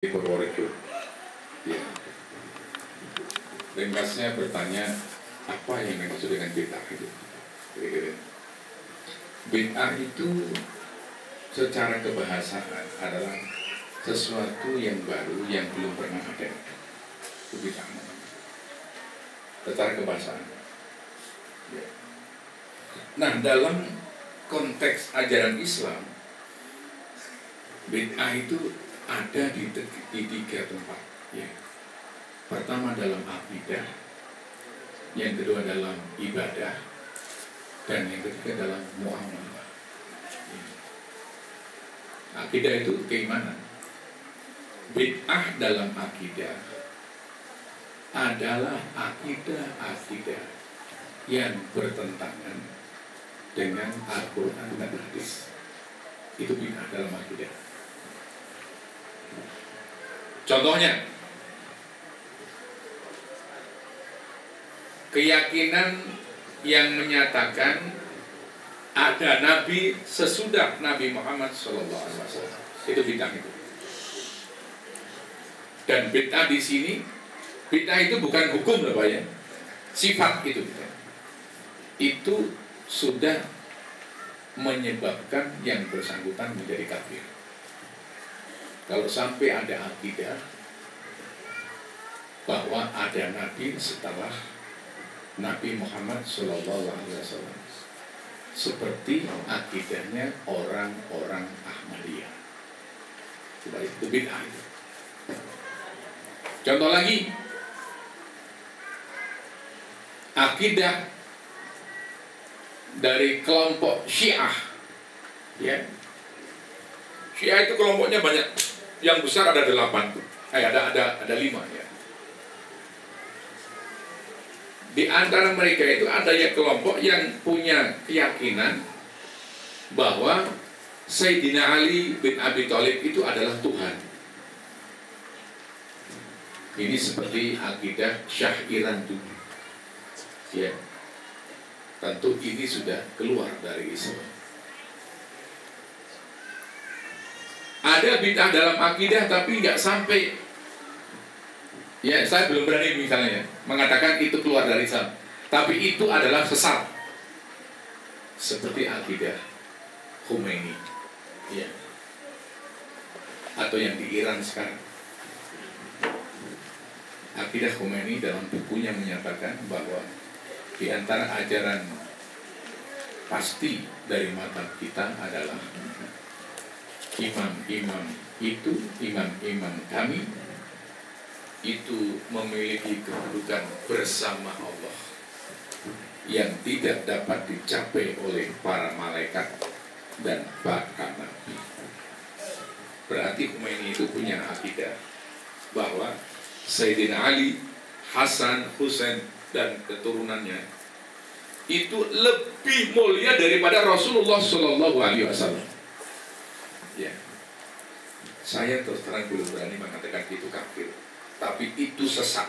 di Purworejo. Ya. Ringkasnya bertanya, apa yang dimaksud dengan bid'ah itu? Bid'ah itu secara kebahasaan adalah sesuatu yang baru yang belum pernah ada. Itu bid'ah. Secara kebahasaan. Ya. Nah, dalam konteks ajaran Islam, bid'ah itu ada di tiga tempat. Ya. Pertama dalam akidah, yang kedua dalam ibadah, dan yang ketiga dalam muamalah. Ya. Akidah itu keimanan. Bid'ah dalam akidah adalah akidah yang bertentangan dengan Al-Quran dan Hadis. Itu bid'ah dalam akidah. Contohnya, keyakinan yang menyatakan ada Nabi sesudah Nabi Muhammad SAW. Itu bid'ah itu. Dan bid'ah di sini, bid'ah itu bukan hukum loh Pak ya, sifat itu. Itu sudah menyebabkan yang bersangkutan menjadi kafir. Kalau sampai ada akidah bahwa ada Nabi setelah Nabi Muhammad SAW, seperti akidahnya orang-orang Ahmadiyah, itu bid'ah. Contoh lagi, akidah dari kelompok Syiah, ya. Syiah itu kelompoknya banyak. Yang besar ada 8, ada 5 ya. Di antara mereka itu ada yang kelompok yang punya keyakinan bahwa Sayyidina Ali bin Abi Thalib itu adalah Tuhan. Ini seperti akidah Syairan dulu. Ya. Tentu ini sudah keluar dari Islam. Ada bid'ah dalam akidah tapi nggak sampai, ya saya belum berani misalnya mengatakan itu keluar dari Islam, tapi itu adalah sesat, seperti akidah Khomeini, ya, atau yang di Iran sekarang. Akidah Khomeini dalam bukunya menyatakan bahwa di antara ajaran pasti dari mazhab kita adalah imam-imam kami itu memiliki kedudukan bersama Allah yang tidak dapat dicapai oleh para malaikat dan para nabi. Berarti Khomeini itu punya akidah bahwa Sayyidina Ali, Hasan, Husain dan keturunannya itu lebih mulia daripada Rasulullah SAW. Ya, saya terus terang belum berani mengatakan itu kafir, tapi itu sesat.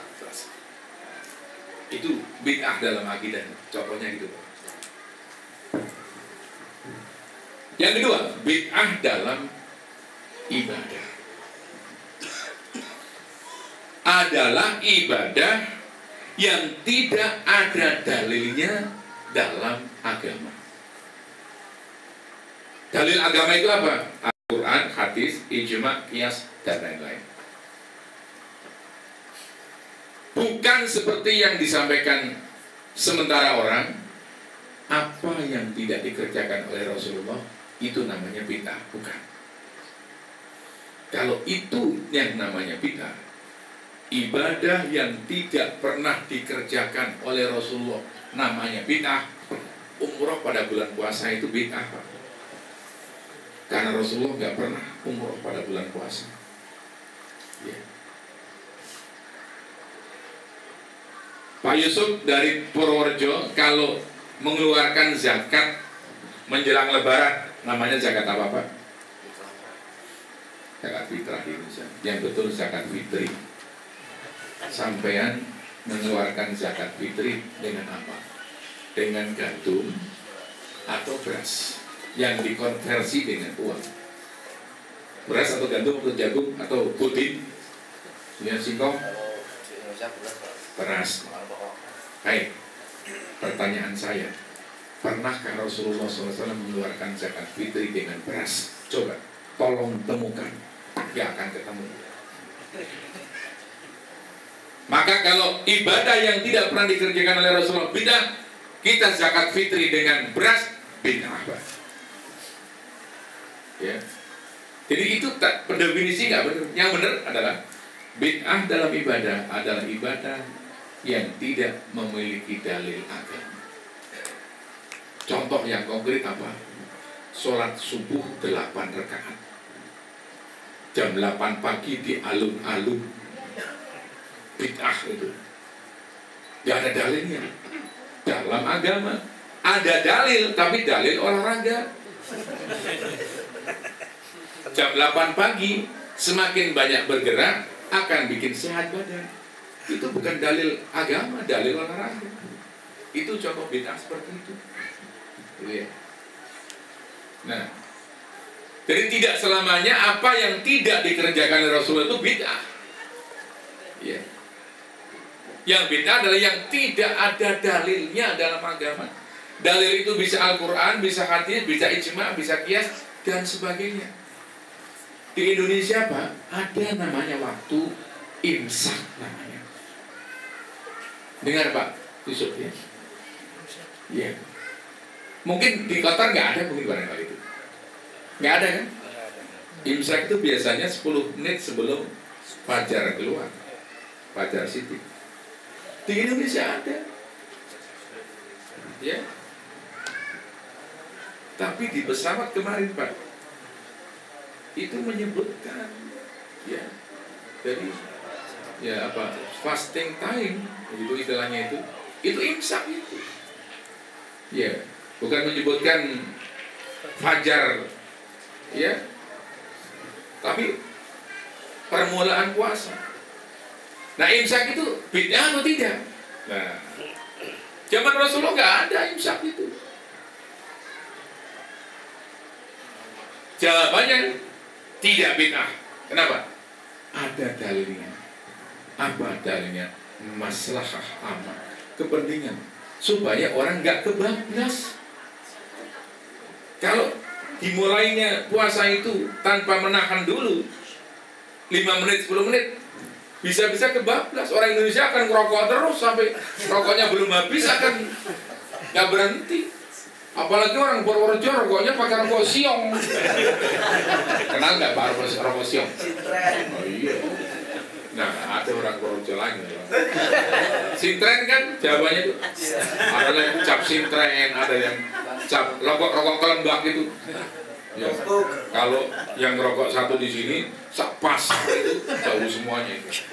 Itu bid'ah dalam akidah. Contohnya gitu. Yang kedua, bid'ah dalam ibadah adalah ibadah yang tidak ada dalilnya dalam agama. Dalil agama itu apa? Al-Quran, hadis, ijma, qiyas, dan lain-lain. Bukan seperti yang disampaikan sementara orang, apa yang tidak dikerjakan oleh Rasulullah itu namanya bid'ah. Bukan. Kalau itu yang namanya bid'ah, ibadah yang tidak pernah dikerjakan oleh Rasulullah namanya bid'ah. Umroh pada bulan puasa itu bid'ah, Pak. Karena Rasulullah nggak pernah umroh pada bulan puasa. Ya. Pak Yusuf dari Purworejo kalau mengeluarkan zakat menjelang Lebaran, namanya zakat apa Pak? Zakat fitrah Indonesia. Yang betul zakat fitri. Sampean mengeluarkan zakat fitri dengan apa? Dengan gandum atau beras yang dikonversi dengan uang. Beras atau gandum atau jagung atau puding? Punya singkong? Kalau di Indonesia Beras. Baik, pertanyaan saya, pernahkah Rasulullah SAW mengeluarkan zakat fitri dengan beras? Coba, tolong temukan, gak akan ketemu. Maka kalau ibadah yang tidak pernah dikerjakan oleh Rasulullah bid'ah, kita zakat fitri dengan beras, bid'ah. Ya. Jadi itu tak pendefinisi nggak benar. Yang benar adalah bid'ah dalam ibadah adalah ibadah yang tidak memiliki dalil agama. Contoh yang konkret apa? Sholat subuh 8 rakaat jam 8 pagi di alun-alun, bid'ah itu. Gak ada dalilnya. Dalam agama ada dalil, tapi dalil olahraga. Jam 8 pagi semakin banyak bergerak akan bikin sehat badan. Itu bukan dalil agama, dalil olahraga. Itu contoh bid'ah seperti itu. Gitu ya. Nah, jadi tidak selamanya apa yang tidak dikerjakan oleh Rasulullah itu bid'ah. Ya. Yang bid'ah adalah yang tidak ada dalilnya dalam agama. Dalil itu bisa Al-Quran, bisa hadis, bisa ijma', bisa qiyas, dan sebagainya. Di Indonesia Pak, ada namanya waktu imsak namanya. Dengar Pak, Yusuf ya. Iya. Mungkin di Qatar nggak ada mungkin barangkali itu. Nggak ada kan? Imsak itu biasanya 10 menit sebelum fajar keluar. Fajar Siti. Di Indonesia ada. Ya. Tapi di pesawat kemarin Pak, itu menyebutkan ya dari ya apa fasting time itu istilahnya itu imsak itu ya, bukan menyebutkan fajar ya, tapi permulaan puasa. Nah imsak itu bid'ah atau tidak? Nah zaman Rasulullah nggak ada imsak itu. Jawabannya tidak bid'ah. Kenapa? Ada dalilnya. Apa dalilnya? Maslahah amal, kepentingan, supaya orang nggak kebablas. Kalau dimulainya puasa itu tanpa menahan dulu 5 menit, 10 menit, bisa-bisa kebablas. Orang Indonesia akan ngerokok terus sampai rokoknya belum habis, akan nggak berhenti. Apalagi orang Purworejo rokoknya pakai rokok siong. Kenal nggak Pak rokok siong? Oh iya. Nah ada orang Purworejo lagi. Sintren kan jawabannya itu. Ada yang cap sintren, ada yang cap rokok kelembak itu. Ya, kalau yang rokok satu di sini pas itu bau semuanya itu.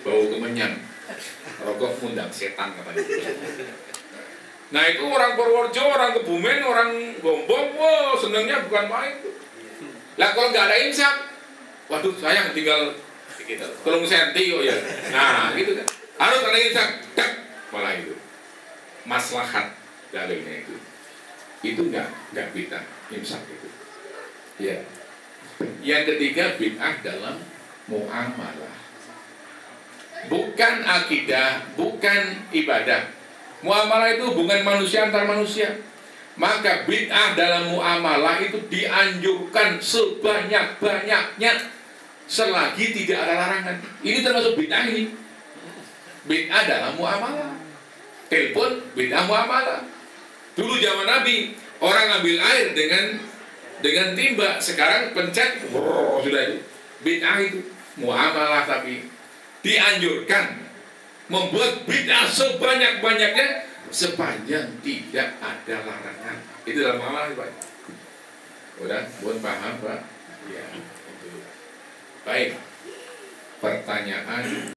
Bau kemenyan. Rokok ngundang setan katanya. Nah itu orang Purworejo, orang Kebumen, orang Gombong, wow senengnya bukan main. Lah kalau nggak ada imsak, waduh sayang tinggal tolong senti kok ya. Nah gitu kan, harus ada imsak, tak malah itu maslahat dalilnya itu nggak bid'ah imsak itu. Ya. Yang ketiga bid'ah dalam muamalah, bukan akidah, bukan ibadah. Muamalah itu hubungan manusia antar manusia. Maka bid'ah dalam muamalah itu dianjurkan sebanyak-banyaknya selagi tidak ada larangan. Ini termasuk bid'ah ini. Bid'ah dalam muamalah. Telepon bid'ah muamalah. Dulu zaman Nabi orang ambil air dengan timba, sekarang pencet sudah itu. Bid'ah itu muamalah, tapi dianjurkan membuat bid'ah sebanyak-banyaknya sepanjang tidak ada larangan. Itu dalam muamalah Pak. Udah, buat paham Pak? Ya, itu. Baik. Pertanyaan